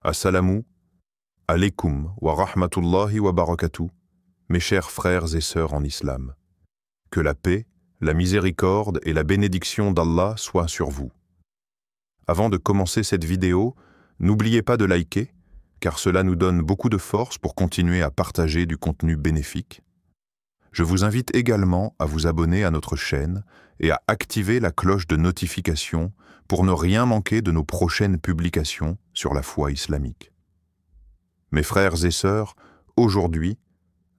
Assalamu alaikum wa rahmatullahi wa barakatuh, mes chers frères et sœurs en islam. Que la paix, la miséricorde et la bénédiction d'Allah soient sur vous. Avant de commencer cette vidéo, n'oubliez pas de liker, car cela nous donne beaucoup de force pour continuer à partager du contenu bénéfique. Je vous invite également à vous abonner à notre chaîne et à activer la cloche de notification pour ne rien manquer de nos prochaines publications sur la foi islamique. Mes frères et sœurs, aujourd'hui,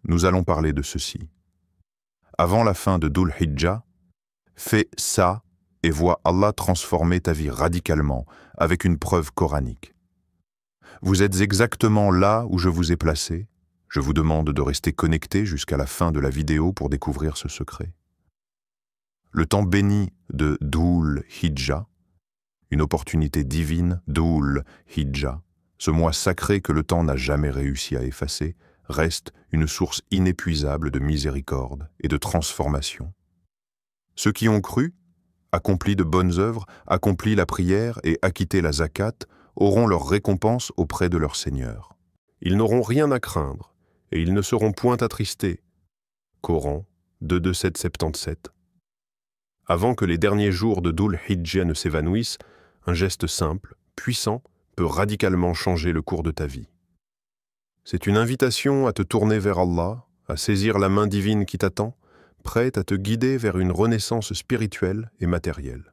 nous allons parler de ceci. Avant la fin de Dhul Hijjah, fais ça et vois Allah transformer ta vie radicalement avec une preuve coranique. Vous êtes exactement là où je vous ai placé. Je vous demande de rester connecté jusqu'à la fin de la vidéo pour découvrir ce secret. Le temps béni de Dhul Hijjah, une opportunité divine, Dhul Hijjah, ce mois sacré que le temps n'a jamais réussi à effacer, reste une source inépuisable de miséricorde et de transformation. Ceux qui ont cru, accompli de bonnes œuvres, accompli la prière et acquitté la zakat, auront leur récompense auprès de leur Seigneur. Ils n'auront rien à craindre, et ils ne seront point attristés. Coran 2.2.777. Avant que les derniers jours de Dhul Hijjah ne s'évanouissent, un geste simple, puissant, peut radicalement changer le cours de ta vie. C'est une invitation à te tourner vers Allah, à saisir la main divine qui t'attend, prête à te guider vers une renaissance spirituelle et matérielle.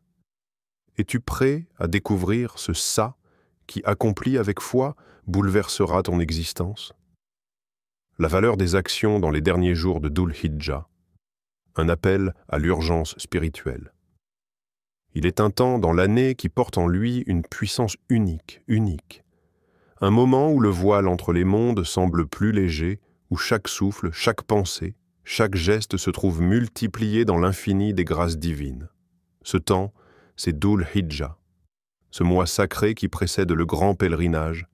Es-tu prêt à découvrir ce ça qui, accompli avec foi, bouleversera ton existence? La valeur des actions dans les derniers jours de Dhul Hijjah, un appel à l'urgence spirituelle. Il est un temps dans l'année qui porte en lui une puissance unique. Un moment où le voile entre les mondes semble plus léger, où chaque souffle, chaque pensée, chaque geste se trouve multiplié dans l'infini des grâces divines. Ce temps, c'est Dhul Hijjah, ce mois sacré qui précède le grand pèlerinage,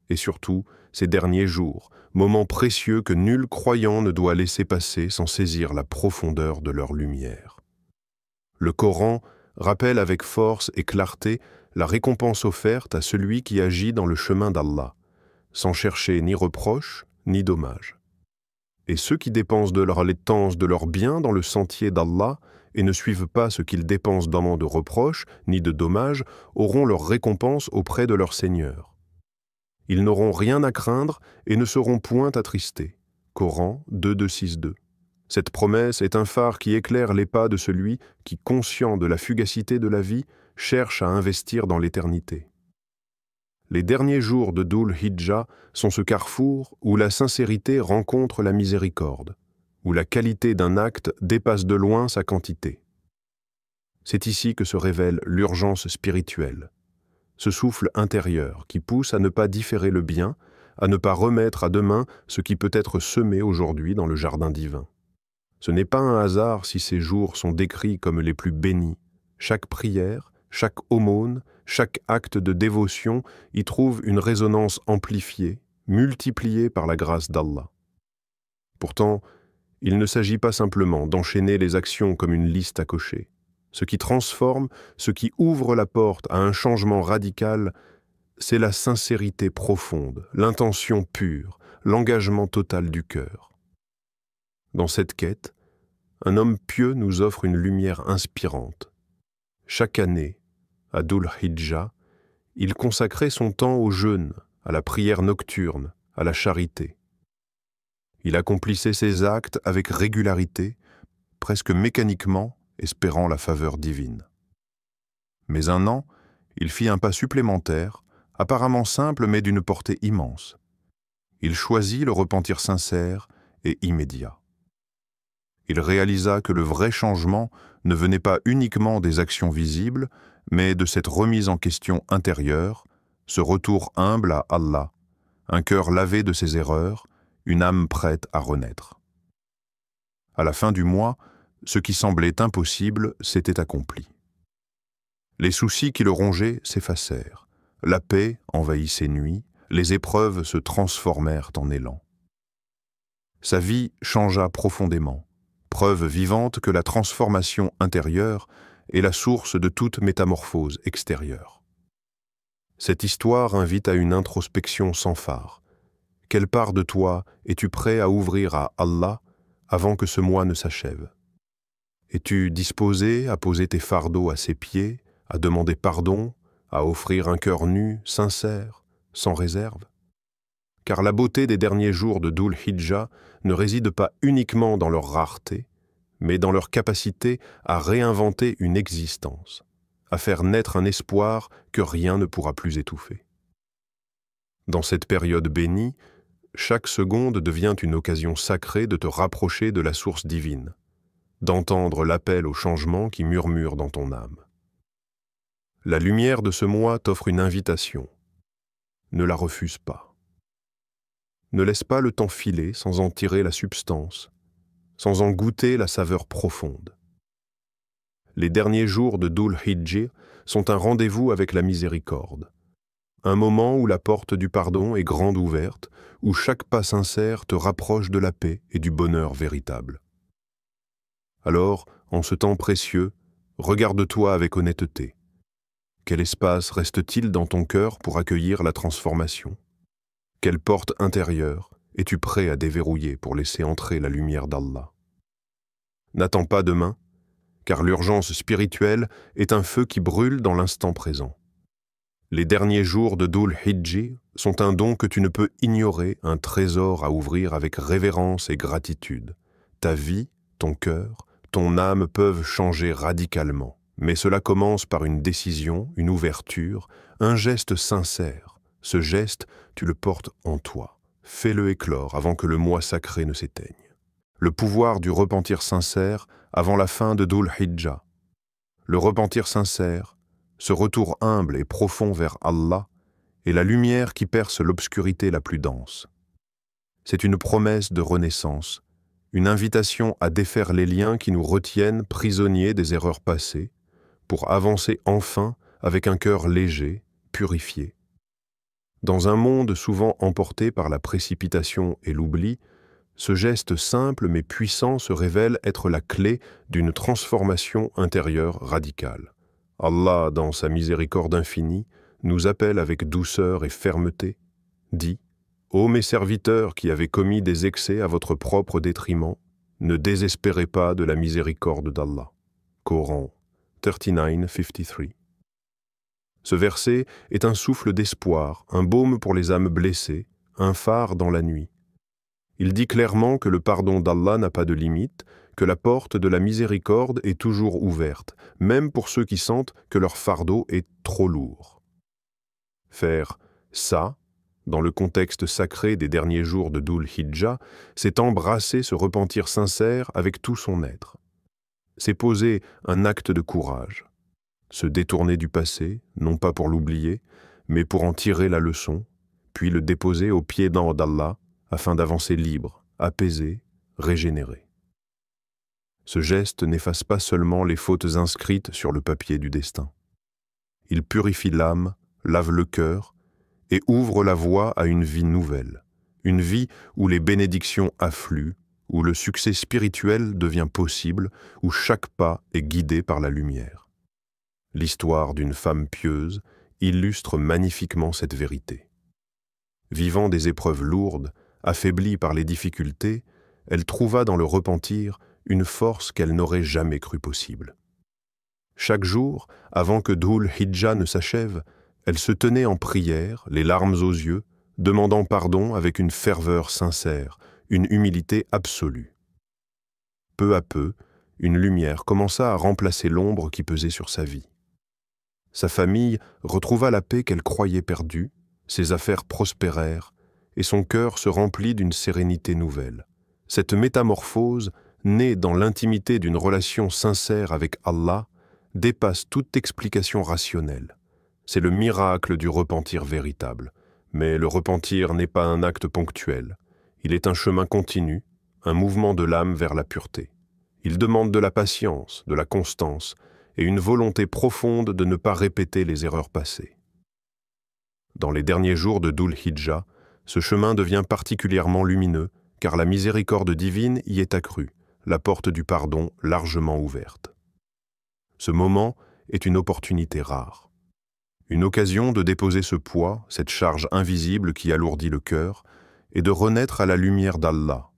et surtout ces derniers jours, moments précieux que nul croyant ne doit laisser passer sans saisir la profondeur de leur lumière. Le Coran rappelle avec force et clarté la récompense offerte à celui qui agit dans le chemin d'Allah, sans chercher ni reproche ni dommage. Et ceux qui dépensent de leur laitance de leurs biens dans le sentier d'Allah et ne suivent pas ce qu'ils dépensent d'amant de reproche ni de dommage auront leur récompense auprès de leur Seigneur. Ils n'auront rien à craindre et ne seront point attristés. Coran 2.2.6.2. Cette promesse est un phare qui éclaire les pas de celui qui, conscient de la fugacité de la vie, cherche à investir dans l'éternité. Les derniers jours de Dhul Hijjah sont ce carrefour où la sincérité rencontre la miséricorde, où la qualité d'un acte dépasse de loin sa quantité. C'est ici que se révèle l'urgence spirituelle, ce souffle intérieur qui pousse à ne pas différer le bien, à ne pas remettre à demain ce qui peut être semé aujourd'hui dans le jardin divin. Ce n'est pas un hasard si ces jours sont décrits comme les plus bénis. Chaque prière, chaque aumône, chaque acte de dévotion y trouve une résonance amplifiée, multipliée par la grâce d'Allah. Pourtant, il ne s'agit pas simplement d'enchaîner les actions comme une liste à cocher. Ce qui transforme, ce qui ouvre la porte à un changement radical, c'est la sincérité profonde, l'intention pure, l'engagement total du cœur. Dans cette quête, un homme pieux nous offre une lumière inspirante. Chaque année, à Dhul Hijjah, il consacrait son temps au jeûne, à la prière nocturne, à la charité. Il accomplissait ses actes avec régularité, presque mécaniquement, espérant la faveur divine. Mais un an, il fit un pas supplémentaire, apparemment simple mais d'une portée immense. Il choisit le repentir sincère et immédiat. Il réalisa que le vrai changement ne venait pas uniquement des actions visibles, mais de cette remise en question intérieure, ce retour humble à Allah, un cœur lavé de ses erreurs, une âme prête à renaître. À la fin du mois, ce qui semblait impossible s'était accompli. Les soucis qui le rongeaient s'effacèrent, la paix envahit ses nuits, les épreuves se transformèrent en élan. Sa vie changea profondément, preuve vivante que la transformation intérieure est la source de toute métamorphose extérieure. Cette histoire invite à une introspection sans phare. Quelle part de toi es-tu prêt à ouvrir à Allah avant que ce mois ne s'achève? Es-tu disposé à poser tes fardeaux à ses pieds, à demander pardon, à offrir un cœur nu, sincère, sans réserve? Car la beauté des derniers jours de Dhul Hijjah ne réside pas uniquement dans leur rareté, mais dans leur capacité à réinventer une existence, à faire naître un espoir que rien ne pourra plus étouffer. Dans cette période bénie, chaque seconde devient une occasion sacrée de te rapprocher de la source divine, d'entendre l'appel au changement qui murmure dans ton âme. La lumière de ce mois t'offre une invitation. Ne la refuse pas. Ne laisse pas le temps filer sans en tirer la substance, sans en goûter la saveur profonde. Les derniers jours de Dhul Hijjah sont un rendez-vous avec la miséricorde, un moment où la porte du pardon est grande ouverte, où chaque pas sincère te rapproche de la paix et du bonheur véritable. Alors, en ce temps précieux, regarde-toi avec honnêteté. Quel espace reste-t-il dans ton cœur pour accueillir la transformation? Quelle porte intérieure es-tu prêt à déverrouiller pour laisser entrer la lumière d'Allah? N'attends pas demain, car l'urgence spirituelle est un feu qui brûle dans l'instant présent. Les derniers jours de Dhul Hijjah sont un don que tu ne peux ignorer, un trésor à ouvrir avec révérence et gratitude. Ta vie, ton cœur, ton âme peuvent changer radicalement, mais cela commence par une décision, une ouverture, un geste sincère. Ce geste, tu le portes en toi. Fais-le éclore avant que le mois sacré ne s'éteigne. Le pouvoir du repentir sincère avant la fin de Dhul Hijjah. Le repentir sincère, ce retour humble et profond vers Allah, est la lumière qui perce l'obscurité la plus dense. C'est une promesse de renaissance, une invitation à défaire les liens qui nous retiennent prisonniers des erreurs passées, pour avancer enfin avec un cœur léger, purifié. Dans un monde souvent emporté par la précipitation et l'oubli, ce geste simple mais puissant se révèle être la clé d'une transformation intérieure radicale. Allah, dans sa miséricorde infinie, nous appelle avec douceur et fermeté, dit « Ô mes serviteurs qui avez commis des excès à votre propre détriment, ne désespérez pas de la miséricorde d'Allah. » Coran 39:53. Ce verset est un souffle d'espoir, un baume pour les âmes blessées, un phare dans la nuit. Il dit clairement que le pardon d'Allah n'a pas de limite, que la porte de la miséricorde est toujours ouverte, même pour ceux qui sentent que leur fardeau est trop lourd. Faire ça, dans le contexte sacré des derniers jours de Dhul Hijjah, c'est embrasser ce repentir sincère avec tout son être. C'est poser un acte de courage. Se détourner du passé, non pas pour l'oublier, mais pour en tirer la leçon, puis le déposer aux pieds d'Allah afin d'avancer libre, apaisé, régénéré. Ce geste n'efface pas seulement les fautes inscrites sur le papier du destin. Il purifie l'âme, lave le cœur et ouvre la voie à une vie nouvelle, une vie où les bénédictions affluent, où le succès spirituel devient possible, où chaque pas est guidé par la lumière. L'histoire d'une femme pieuse illustre magnifiquement cette vérité. Vivant des épreuves lourdes, affaiblie par les difficultés, elle trouva dans le repentir une force qu'elle n'aurait jamais cru possible. Chaque jour, avant que Dhul Hijjah ne s'achève, elle se tenait en prière, les larmes aux yeux, demandant pardon avec une ferveur sincère, une humilité absolue. Peu à peu, une lumière commença à remplacer l'ombre qui pesait sur sa vie. Sa famille retrouva la paix qu'elle croyait perdue, ses affaires prospérèrent, et son cœur se remplit d'une sérénité nouvelle. Cette métamorphose, née dans l'intimité d'une relation sincère avec Allah, dépasse toute explication rationnelle. C'est le miracle du repentir véritable. Mais le repentir n'est pas un acte ponctuel. Il est un chemin continu, un mouvement de l'âme vers la pureté. Il demande de la patience, de la constance, et une volonté profonde de ne pas répéter les erreurs passées. Dans les derniers jours de Dhul Hijjah, ce chemin devient particulièrement lumineux, car la miséricorde divine y est accrue, la porte du pardon largement ouverte. Ce moment est une opportunité rare. Une occasion de déposer ce poids, cette charge invisible qui alourdit le cœur, et de renaître à la lumière d'Allah.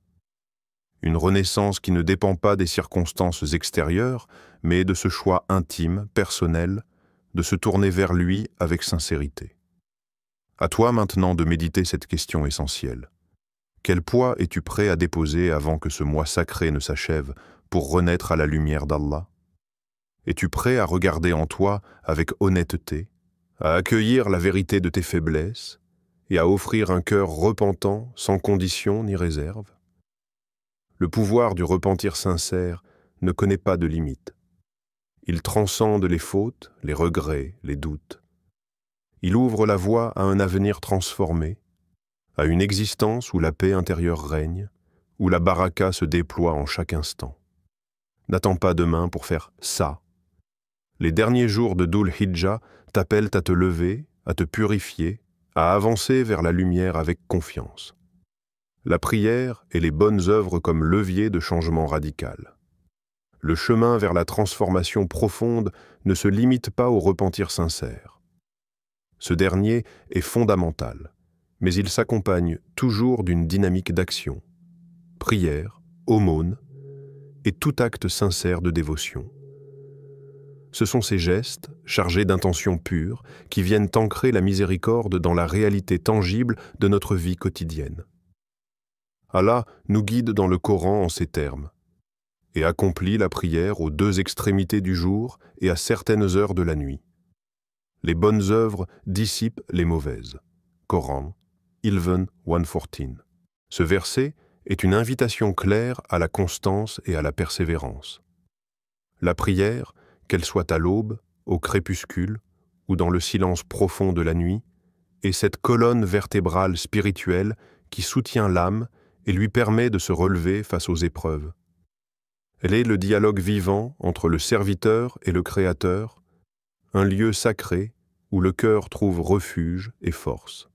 Une renaissance qui ne dépend pas des circonstances extérieures, mais de ce choix intime, personnel, de se tourner vers lui avec sincérité. À toi maintenant de méditer cette question essentielle. Quel poids es-tu prêt à déposer avant que ce mois sacré ne s'achève pour renaître à la lumière d'Allah? Es-tu prêt à regarder en toi avec honnêteté, à accueillir la vérité de tes faiblesses et à offrir un cœur repentant sans condition ni réserve? Le pouvoir du repentir sincère ne connaît pas de limite. Il transcende les fautes, les regrets, les doutes. Il ouvre la voie à un avenir transformé, à une existence où la paix intérieure règne, où la baraka se déploie en chaque instant. N'attends pas demain pour faire ça. Les derniers jours de Dhul Hijjah t'appellent à te lever, à te purifier, à avancer vers la lumière avec confiance. La prière et les bonnes œuvres comme levier de changement radical. Le chemin vers la transformation profonde ne se limite pas au repentir sincère. Ce dernier est fondamental, mais il s'accompagne toujours d'une dynamique d'action, prière, aumône et tout acte sincère de dévotion. Ce sont ces gestes, chargés d'intentions pures, qui viennent ancrer la miséricorde dans la réalité tangible de notre vie quotidienne. Allah nous guide dans le Coran en ces termes et accomplit la prière aux deux extrémités du jour et à certaines heures de la nuit. Les bonnes œuvres dissipent les mauvaises. Coran, 11:114. Ce verset est une invitation claire à la constance et à la persévérance. La prière, qu'elle soit à l'aube, au crépuscule ou dans le silence profond de la nuit, est cette colonne vertébrale spirituelle qui soutient l'âme et lui permet de se relever face aux épreuves. Elle est le dialogue vivant entre le serviteur et le Créateur, un lieu sacré où le cœur trouve refuge et force.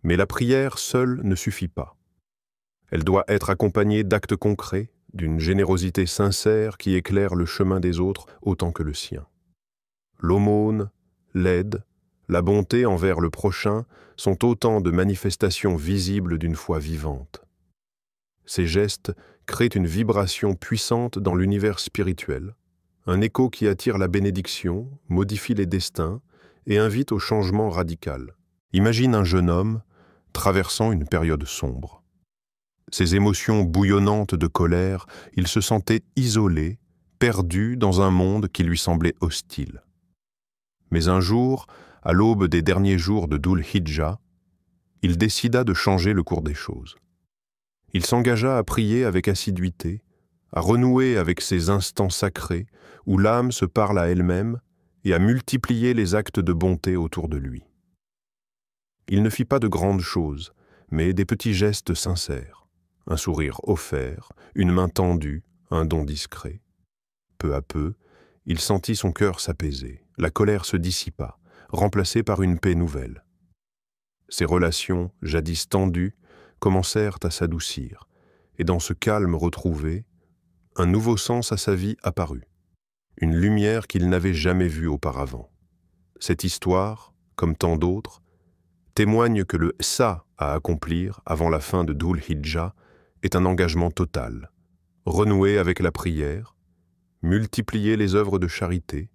Mais la prière seule ne suffit pas. Elle doit être accompagnée d'actes concrets, d'une générosité sincère qui éclaire le chemin des autres autant que le sien. L'aumône, l'aide, la bonté envers le prochain sont autant de manifestations visibles d'une foi vivante. Ces gestes créent une vibration puissante dans l'univers spirituel, un écho qui attire la bénédiction, modifie les destins et invite au changement radical. Imagine un jeune homme traversant une période sombre. Ses émotions bouillonnantes de colère, il se sentait isolé, perdu dans un monde qui lui semblait hostile. Mais un jour, à l'aube des derniers jours de Dhul Hijjah, il décida de changer le cours des choses. Il s'engagea à prier avec assiduité, à renouer avec ces instants sacrés où l'âme se parle à elle-même et à multiplier les actes de bonté autour de lui. Il ne fit pas de grandes choses, mais des petits gestes sincères, un sourire offert, une main tendue, un don discret. Peu à peu, il sentit son cœur s'apaiser, la colère se dissipa, remplacée par une paix nouvelle. Ses relations, jadis tendues, commencèrent à s'adoucir, et dans ce calme retrouvé, un nouveau sens à sa vie apparut, une lumière qu'il n'avait jamais vue auparavant. Cette histoire, comme tant d'autres, témoigne que le ça à accomplir avant la fin de Dhul Hijjah est un engagement total, renouer avec la prière, multiplier les œuvres de charité,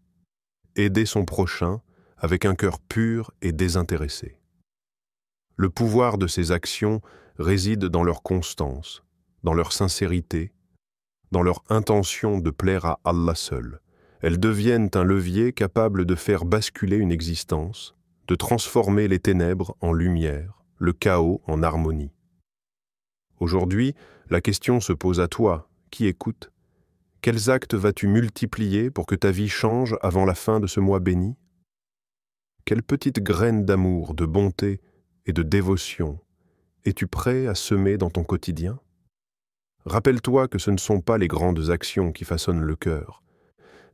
aider son prochain avec un cœur pur et désintéressé. Le pouvoir de ces actions réside dans leur constance, dans leur sincérité, dans leur intention de plaire à Allah seul. Elles deviennent un levier capable de faire basculer une existence, de transformer les ténèbres en lumière, le chaos en harmonie. Aujourd'hui, la question se pose à toi, qui écoute. Quels actes vas-tu multiplier pour que ta vie change avant la fin de ce mois béni? Quelle petite graine d'amour, de bonté et de dévotion es-tu prêt à semer dans ton quotidien? Rappelle-toi que ce ne sont pas les grandes actions qui façonnent le cœur,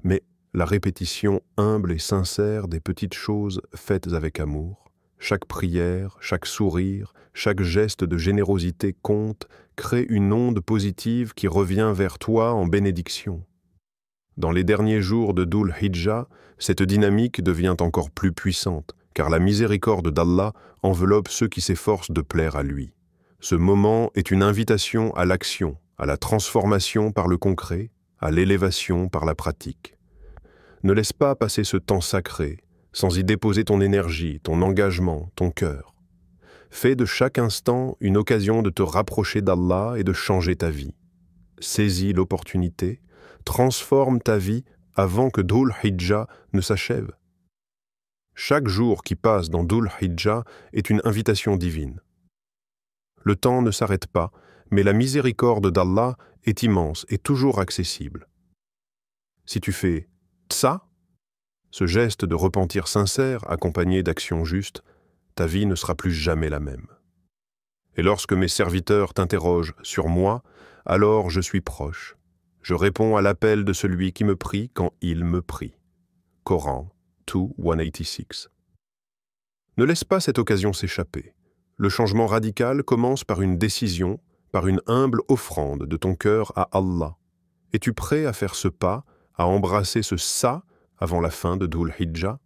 mais la répétition humble et sincère des petites choses faites avec amour. Chaque prière, chaque sourire, chaque geste de générosité compte, crée une onde positive qui revient vers toi en bénédiction. Dans les derniers jours de Dhul Hijjah, cette dynamique devient encore plus puissante, car la miséricorde d'Allah enveloppe ceux qui s'efforcent de plaire à lui. Ce moment est une invitation à l'action, à la transformation par le concret, à l'élévation par la pratique. Ne laisse pas passer ce temps sacré, sans y déposer ton énergie, ton engagement, ton cœur. Fais de chaque instant une occasion de te rapprocher d'Allah et de changer ta vie. Saisis l'opportunité, transforme ta vie avant que Dhul Hijjah ne s'achève. Chaque jour qui passe dans Dhul Hijjah est une invitation divine. Le temps ne s'arrête pas, mais la miséricorde d'Allah est immense et toujours accessible. Si tu fais tsa, ce geste de repentir sincère accompagné d'actions justes, ta vie ne sera plus jamais la même. Et lorsque mes serviteurs t'interrogent sur moi, alors je suis proche. Je réponds à l'appel de celui qui me prie quand il me prie. Coran 2:186. Ne laisse pas cette occasion s'échapper. Le changement radical commence par une décision, par une humble offrande de ton cœur à Allah. Es-tu prêt à faire ce pas, à embrasser ce ça avant la fin de Dhul Hijjah?